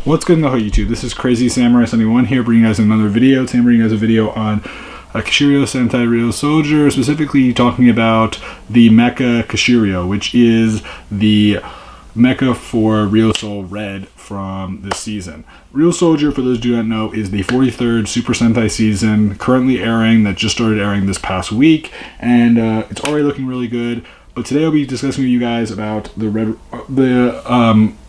What's good in the whole YouTube? This is Crazy Samurai 71 here, bringing you guys another video. Today I'm bringing you guys a video on Kishiryu Sentai Ryusoulger, specifically talking about the mecha Kishiryu, which is the mecha for Ryusoul Red from this season. Ryusoulger, for those who do not know, is the 43rd Super Sentai season, currently airing, that just started airing this past week, and it's already looking really good. But today I'll be discussing with you guys about the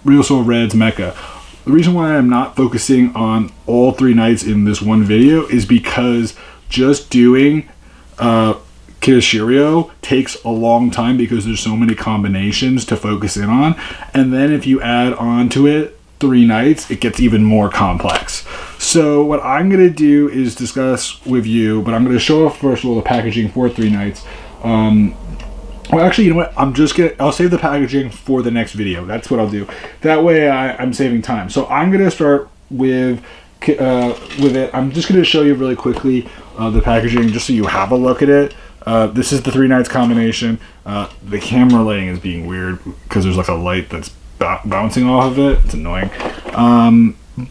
Ryusoul Red's mecha. The reason why I'm not focusing on all three knights in this one video is because just doing KishiRyuOh takes a long time because there's so many combinations to focus in on. And then if you add on to it three knights, it gets even more complex. So what I'm going to do is discuss with you, but I'm going to show off first of all the packaging for three knights. Well, actually, you know what? I'll save the packaging for the next video. That's what I'll do. That way, I'm saving time. So I'm gonna start with it. I'm just gonna show you really quickly the packaging, just so you have a look at it. This is the three knights combination. The camera lighting is being weird because there's like a light that's bouncing off of it. It's annoying.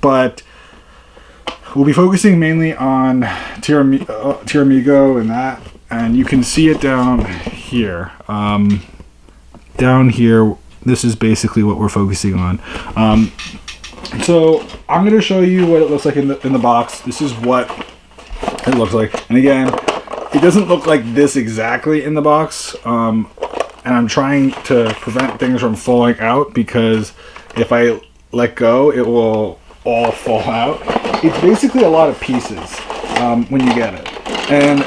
But we'll be focusing mainly on Tiramigo and that. And you can see it down here. Down here, this is basically what we're focusing on. So I'm going to show you what it looks like in the box. This is what it looks like. And again, it doesn't look like this exactly in the box. And I'm trying to prevent things from falling out, because if I let go, it will all fall out. It's basically a lot of pieces when you get it. And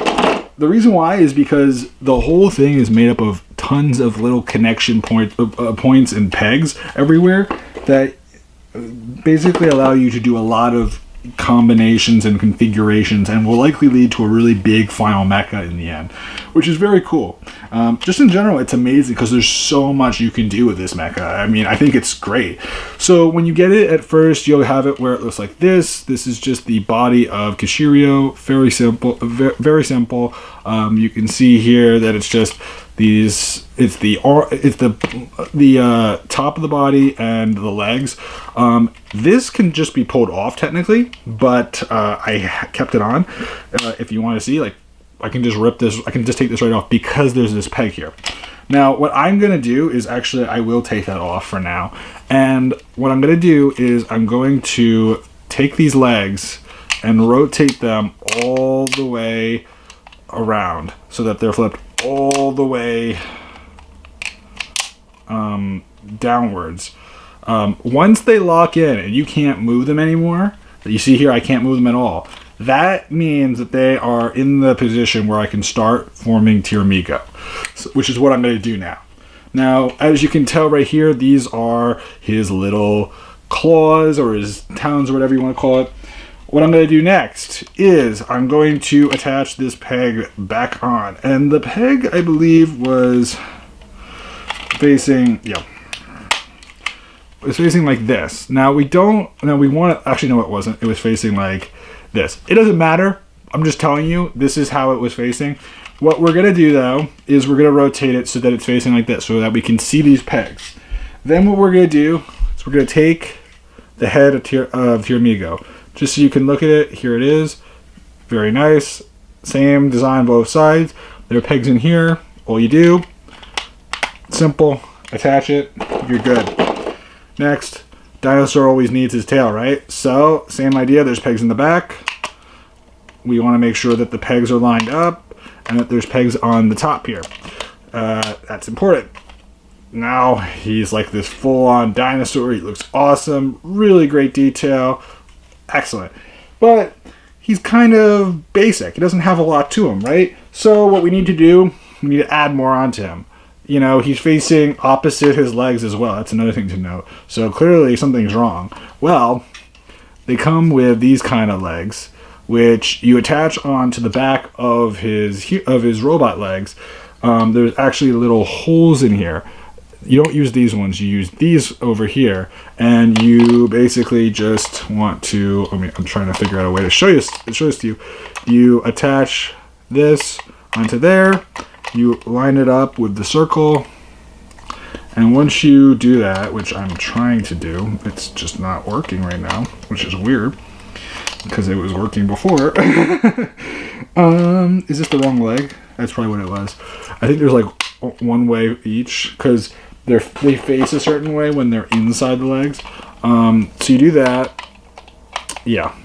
the reason why is because the whole thing is made up of tons of little connection points and pegs everywhere that basically allow you to do a lot of combinations and configurations, and will likely lead to a really big final mecha in the end, which is very cool. Just in general, it's amazing because there's so much you can do with this mecha. I mean, I think it's great. So when you get it at first, you'll have it where it looks like this. This is just the body of Kishiryu. Very simple. Very simple. You can see here that it's just these. It's the top of the body and the legs. This can just be pulled off technically, but I kept it on. If you want to see, like, I can just rip this. I can just take this right off because there's this peg here. Now, what I'm going to do is actually, I will take that off for now. And what I'm going to do is I'm going to take these legs and rotate them all the way around so that they're flipped all the way downwards. Once they lock in and you can't move them anymore, you see here I can't move them at all, that means that they are in the position where I can start forming Tiramigo, which is what I'm going to do now. Now, as you can tell right here, these are his little claws, or his talons, or whatever you want to call it. What I'm going to do next is I'm going to attach this peg back on. And the peg, I believe, was facing, it's facing like this. Now we want to, actually no, it wasn't. It was facing like this. It doesn't matter. I'm just telling you, this is how it was facing. What we're going to do though, is we're going to rotate it so that it's facing like this, so that we can see these pegs. Then what we're going to do is we're going to take the head of Tiramigo. Just so you can look at it, here it is. Very nice. Same design both sides. There are pegs in here. All you do, simple, attach it, you're good. Next, dinosaur always needs his tail, right? So, same idea, there's pegs in the back. We want to make sure that the pegs are lined up and that there's pegs on the top here. That's important. Now, he's like this full-on dinosaur. He looks awesome. Really great detail. Excellent. But he's kind of basic. He doesn't have a lot to him, right? So what we need to do, we need to add more onto him. You know, he's facing opposite his legs as well. That's another thing to note. So clearly something's wrong. Well, they come with these kind of legs, which you attach onto the back of his robot legs. There's actually little holes in here. You don't use these ones, you use these over here, and you basically just want to, I'm trying to figure out a way to show this to you. You attach this onto there, you line it up with the circle, And once you do that, which I'm trying to do, it's just not working right now, which is weird because it was working before. Is this the wrong leg? That's probably what it was. I think there's like one way each because they face a certain way when they're inside the legs. So you do that. Yeah.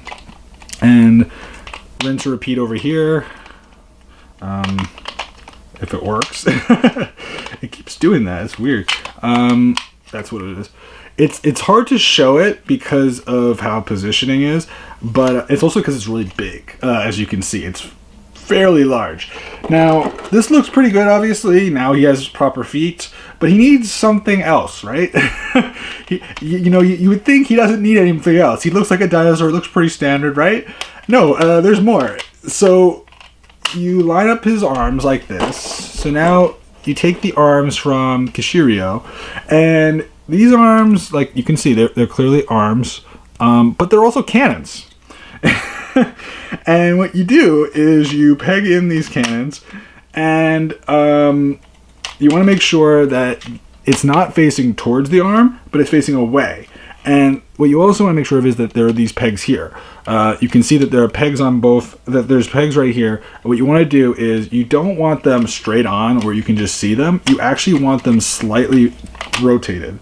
And rinse and repeat over here. If it works. It keeps doing that. It's weird. That's what it is. It's hard to show it because of how positioning is, but it's also because it's really big. As you can see, it's fairly large. Now, this looks pretty good, obviously. Now he has proper feet, but he needs something else, right? You would think he doesn't need anything else. He looks like a dinosaur. It looks pretty standard, right? No, there's more. So you line up his arms like this. So now you take the arms from KishiRyuOh, and these arms, like you can see, they're clearly arms, but they're also cannons. And what you do is you peg in these cannons, and you want to make sure that it's not facing towards the arm, but it's facing away. And what you also want to make sure of is that there are these pegs here. You can see that there are pegs on both, that there's pegs right here. What you want to do is you don't want them straight on where you can just see them. You actually want them slightly rotated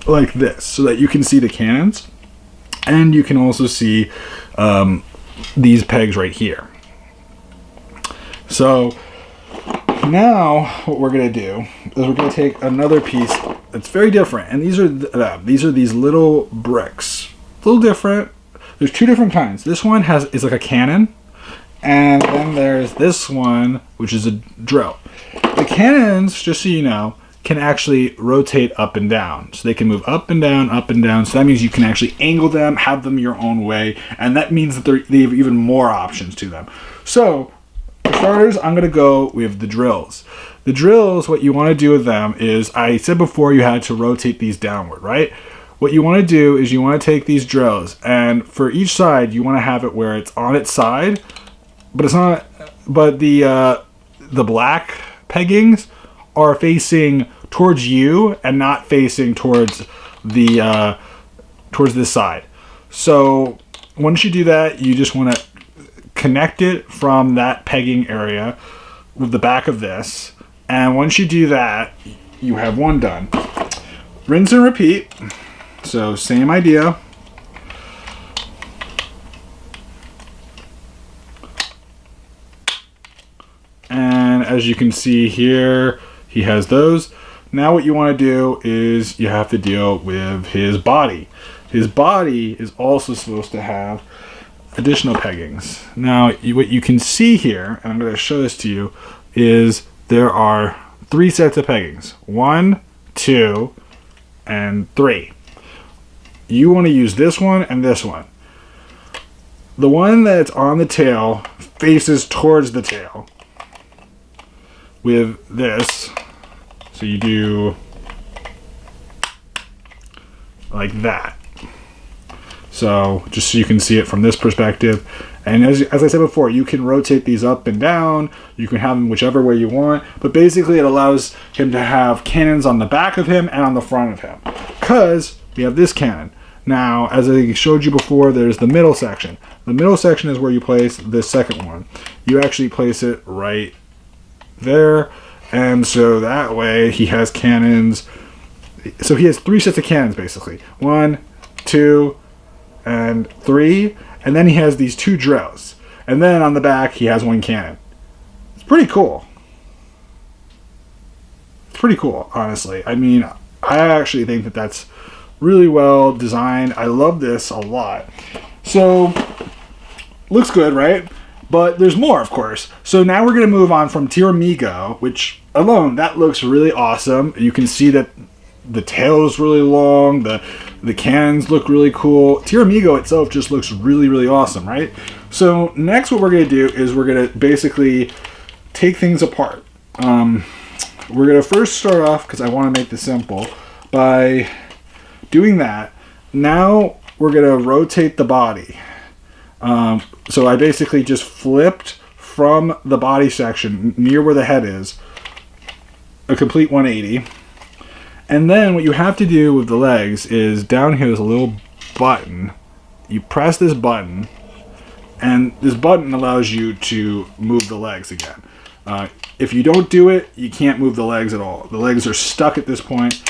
like this so that you can see the cannons. And you can also see these pegs right here. So now what we're going to do is we're going to take another piece that's very different. And these are these little bricks. A little different. There's two different kinds. This one is like a cannon. And then there's this one, which is a drill. The cannons, just so you know, can actually rotate up and down. So they can move up and down, up and down. So that means you can actually angle them, have them your own way. And that means that they have even more options to them. So for starters, I'm going to go with the drills. The drills, what you want to do with them is, I said before you had to rotate these downward, right? What you want to do is you want to take these drills, and for each side, you want to have it where it's on its side, but it's not. But the black peggings are facing towards you and not facing towards the towards this side. So once you do that, you just want to connect it from that pegging area with the back of this, and once you do that, you have one done. Rinse and repeat. So same idea. And as you can see here, he has those. Now what you want to do is you have to deal with his body. His body is also supposed to have additional peggings. Now what you can see here, and I'm going to show this to you, is there are 3 sets of peggings. 1, 2, and 3. You want to use this one and this one. The one that's on the tail faces towards the tail with this. So you do like that. So just so you can see it from this perspective. And as I said before, you can rotate these up and down. You can have them whichever way you want. But basically it allows him to have cannons on the back of him and on the front of him. Because we have this cannon. Now, as I showed you before, there's the middle section. The middle section is where you place this second one. You actually place it right there. And so that way he has cannons. So he has 3 sets of cannons, basically. 1, 2, and 3. And then he has these 2 drills. And then on the back, he has 1 cannon. It's pretty cool. It's pretty cool, honestly. I mean, I actually think that that's really well designed. I love this a lot. So, looks good, right? But there's more, of course. So now we're going to move on from TheKingNappy, which alone, that looks really awesome. You can see that the tail is really long. The cannons look really cool. TheKingNappy itself just looks really, really awesome, right? So next what we're going to do is we're going to basically take things apart. We're going to first start off, because I want to make this simple, by doing that. Now we're going to rotate the body. So I basically just flipped from the body section near where the head is, a complete 180. And then what you have to do with the legs is down here there's a little button. You press this button, and this button allows you to move the legs again. If you don't do it, you can't move the legs at all. The legs are stuck at this point,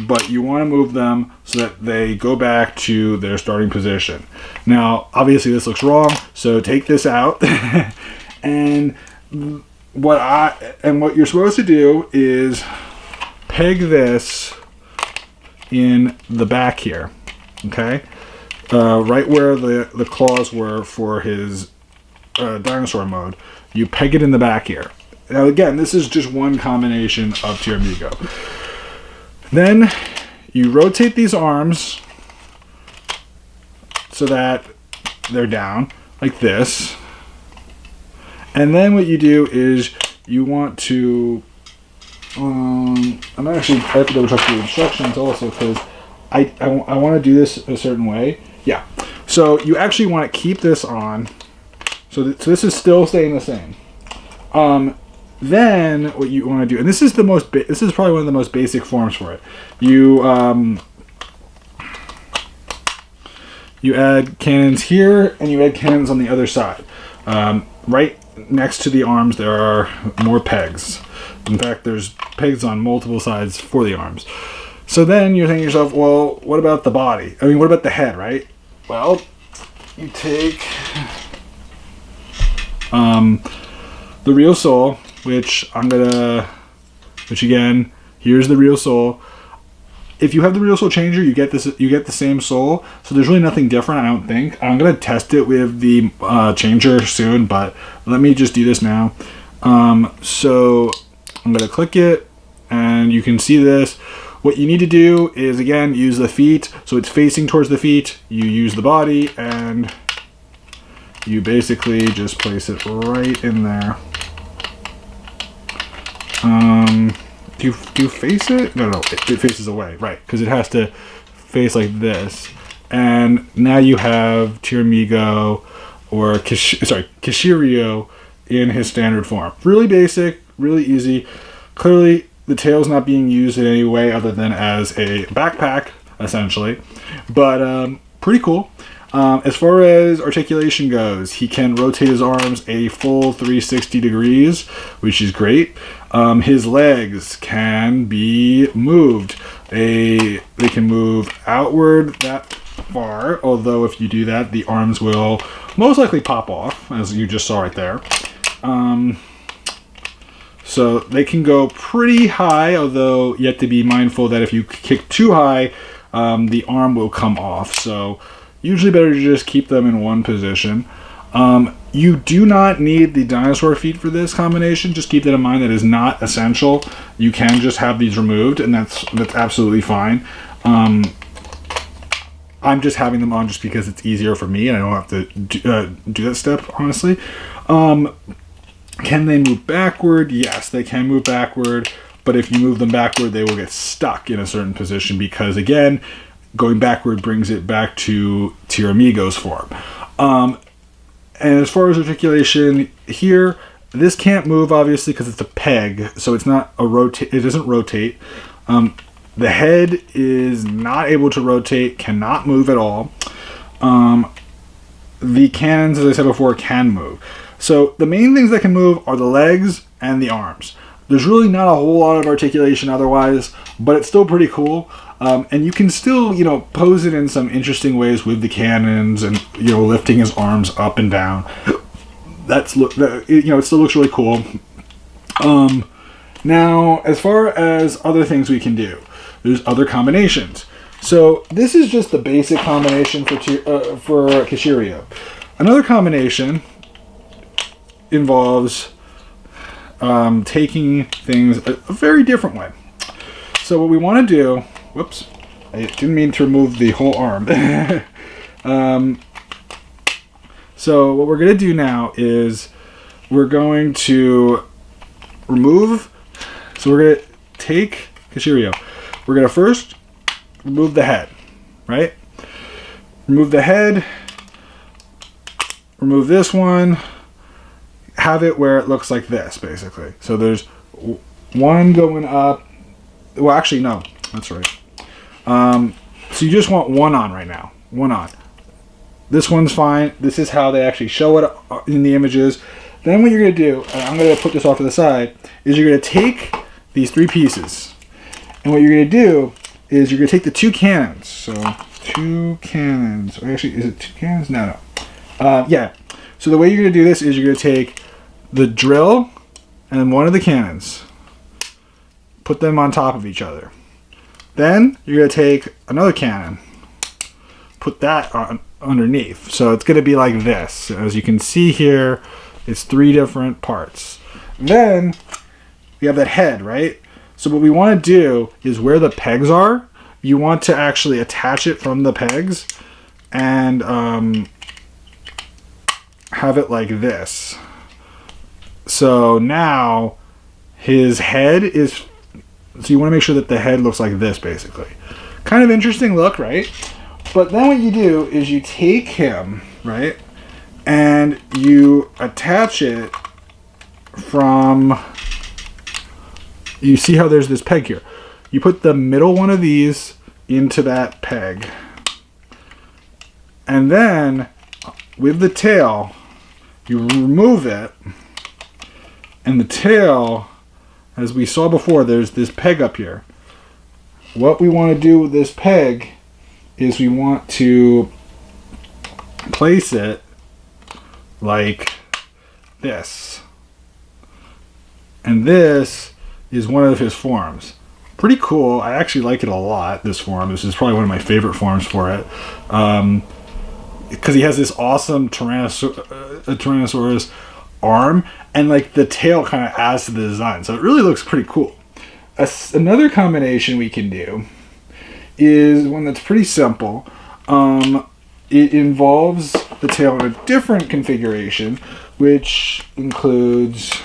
but you want to move them so that they go back to their starting position. Now, obviously this looks wrong, so take this out. And what you're supposed to do is peg this in the back here, okay? Right where the claws were for his dinosaur mode. You peg it in the back here. Now again, this is just one combination of TheKingNappy. Then you rotate these arms so that they're down like this. And then what you do is you want to I have to double check the instructions also, because I want to do this a certain way. Yeah. So you actually want to keep this on. So this is still staying the same. Then what you want to do, and this is this is probably one of the most basic forms for it. You add cannons here, and you add cannons on the other side. Right next to the arms, there are more pegs. In fact, there's pegs on multiple sides for the arms. So then you're thinking to yourself, well, what about the body? I mean, what about the head, right? Well, you take the Ryusoulger, which again, here's the Ryusoulger. If you have the Ryusoulger changer, you get the same soul. So there's really nothing different, I don't think. I'm gonna test it with the changer soon, but let me just do this now. So I'm gonna click it, and you can see this. What you need to do is, again, use the feet, so it's facing towards the feet. You use the body, and you basically just place it right in there. Do you face it? No, it faces away, right? Because it has to face like this. And now you have TheKingNappy or KishiRyuOh in his standard form. Really basic, really easy. Clearly, the tail's not being used in any way other than as a backpack, essentially. But pretty cool. As far as articulation goes, he can rotate his arms a full 360 degrees, which is great. His legs can be moved. They can move outward that far, although if you do that, the arms will most likely pop off, as you just saw right there. So they can go pretty high, although you have to be mindful that if you kick too high, the arm will come off. So usually better to just keep them in one position. You do not need the dinosaur feet for this combination. Just keep that in mind. That is not essential. You can just have these removed, and that's absolutely fine. I'm just having them on just because it's easier for me, and I don't have to do that step, honestly. Can they move backward? Yes, they can move backward, but if you move them backward, they will get stuck in a certain position because, again, going backward brings it back to TheKingNappy's form. And as far as articulation here, this can't move, obviously, because it's a peg, so it's not it doesn't rotate. The head is not able to rotate, cannot move at all. The cannons, as I said before, can move. So the main things that can move are the legs and the arms. There's really not a whole lot of articulation otherwise, but it's still pretty cool. And you can still, pose it in some interesting ways with the cannons and, lifting his arms up and down. It still looks really cool. Now, as far as other things we can do, there's other combinations. So this is just the basic combination for KishiRyuOh. Another combination involves taking things a very different way. So what we want to do, whoops, I didn't mean to remove the whole arm. So what we're going to do now is we're going to remove, so we're going to take KishiRyuOh. We're going to first remove the head, right? Remove the head, remove this one, have it where it looks like this, basically. So there's one going up. Well, actually, no. That's right. So you just want one on right now. One on. This one's fine. This is how they actually show it in the images. Then what you're going to do, and I'm going to put this off to the side, is you're going to take these 3 pieces. And what you're going to do is you're going to take the 2 cannons. So 2 cannons. Actually, is it 2 cannons? No. Yeah. So the way you're going to do this is you're going to take the drill and one of the cannons. Put them on top of each other. Then you're going to take another cannon. Put that on underneath. So it's going to be like this. As you can see here, it's 3 different parts. Then we have that head, right? So what we want to do is where the pegs are, you want to actually attach it from the pegs and have it like this. So now his head is, so you want to make sure that the head looks like this basically. Kind of interesting look, right? But then what you do is you take him, right, and you attach it from, you see how there's this peg here. You put the middle one of these into that peg. And then with the tail, you remove it. And the tail, as we saw before, there's this peg up here. What we want to do with this peg is we want to place it like this. And this is one of his forms. Pretty cool. I actually like it a lot, this form. This is probably one of my favorite forms for it. Because he has this awesome Tyrannosaurus arm, and like the tail kind of adds to the design. So it really looks pretty cool. Another combination we can do is one that's pretty simple. It involves the tail in a different configuration, which includes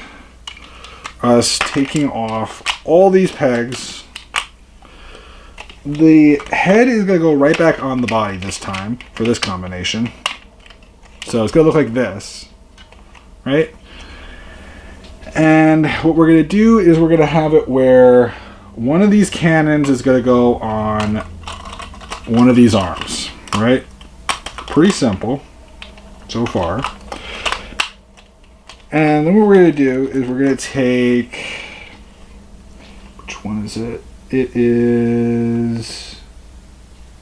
us taking off all these pegs. The head is going to go right back on the body this time for this combination. So it's going to look like this, right? And what we're going to do is we're going to have it where one of these cannons is going to go on one of these arms, right? Pretty simple so far. And then what we're going to do is we're going to take, which one is it? It is,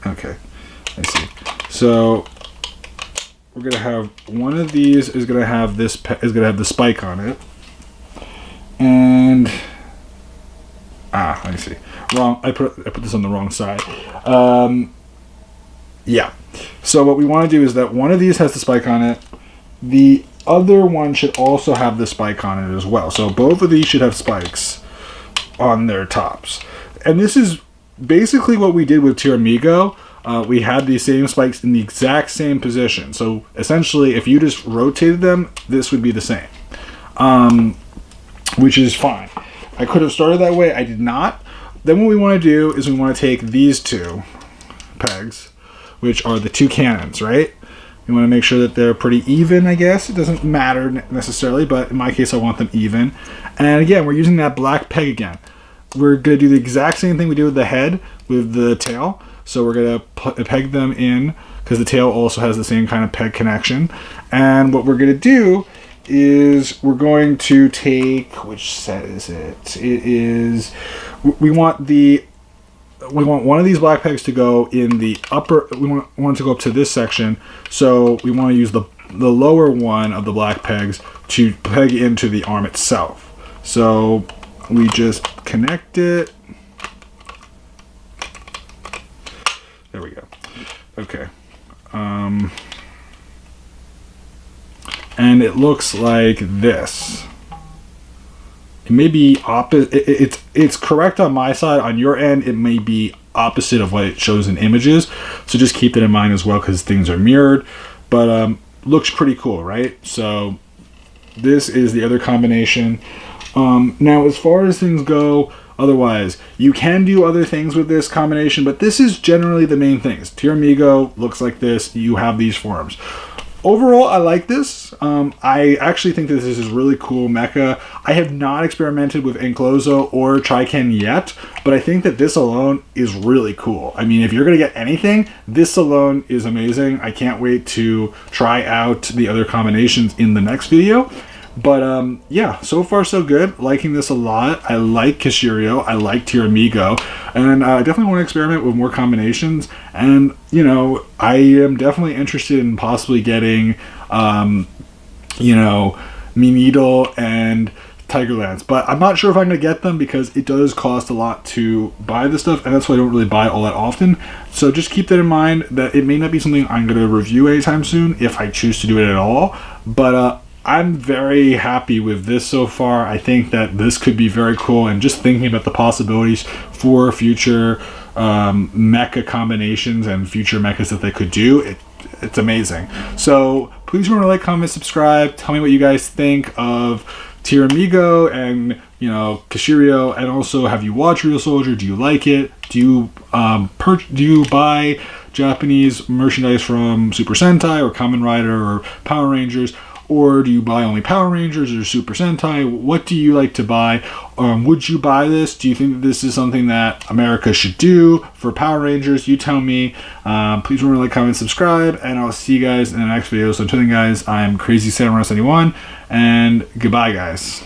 okay, I see. So we're going to have one of these is going to have this, is going to have the spike on it. And, I see. Wrong, I put this on the wrong side. Yeah. So what we want to do is that one of these has the spike on it. The other one should also have the spike on it as well. So both of these should have spikes on their tops. And this is basically what we did with Tiramigo. We had these same spikes in the exact same position. So essentially, if you just rotated them, this would be the same. Which is fine. I could have started that way. I did not. Then what we want to do is we want to take these 2 pegs, which are the 2 cannons, right? We want to make sure that they're pretty even, I guess. It doesn't matter necessarily, but in my case, I want them even. And again, we're using that black peg again. We're going to do the exact same thing we do with the head, with the tail. So we're going to peg them in, because the tail also has the same kind of peg connection. And what we're going to do is we're going to take, which set is it? It is, we want one of these black pegs to go in the upper, we want to go up to this section, so we want to use the lower one of the black pegs to peg into the arm itself. So we just connect it. There we go. Okay. And it looks like this. It may be opposite. It's correct on my side. On your end, it may be opposite of what it shows in images. So just keep that in mind as well, because things are mirrored. But looks pretty cool, right? So this is the other combination. Now, as far as things go, otherwise, you can do other things with this combination, but this is generally the main things. Tiramigo looks like this. You have these forms. overall, I like this. I actually think that this is really cool mecha. I have not experimented with Anklozo or Triken yet, but I think that this alone is really cool. I mean, if you're going to get anything, this alone is amazing. I can't wait to try out the other combinations in the next video. But yeah, so far so good. Liking this a lot. I like Kishiryu. I like Tiramigo. And I definitely want to experiment with more combinations. And, you know, I am definitely interested in possibly getting, you know, Needle and Tiger Lance. But I'm not sure if I'm going to get them because it does cost a lot to buy this stuff. And that's why I don't really buy all that often. So just keep that in mind that it may not be something I'm going to review anytime soon if I choose to do it at all. But, I'm very happy with this so far. I think that this could be very cool, and just thinking about the possibilities for future mecha combinations and future mechas that they could do, it's amazing. So please remember to like, comment, subscribe. Tell me what you guys think of Tiramigo and, you know, Kishiryu, and also, have you watched Ryusoulger? Do you like it? Do you buy Japanese merchandise from Super Sentai or Kamen Rider or Power Rangers? Or do you buy only Power Rangers or Super Sentai? What do you like to buy? Would you buy this? Do you think that this is something that America should do for Power Rangers? You tell me. Please remember to like, comment, subscribe, and I'll see you guys in the next video. So until then, guys, I'm Crazy Samurai 71, and goodbye, guys.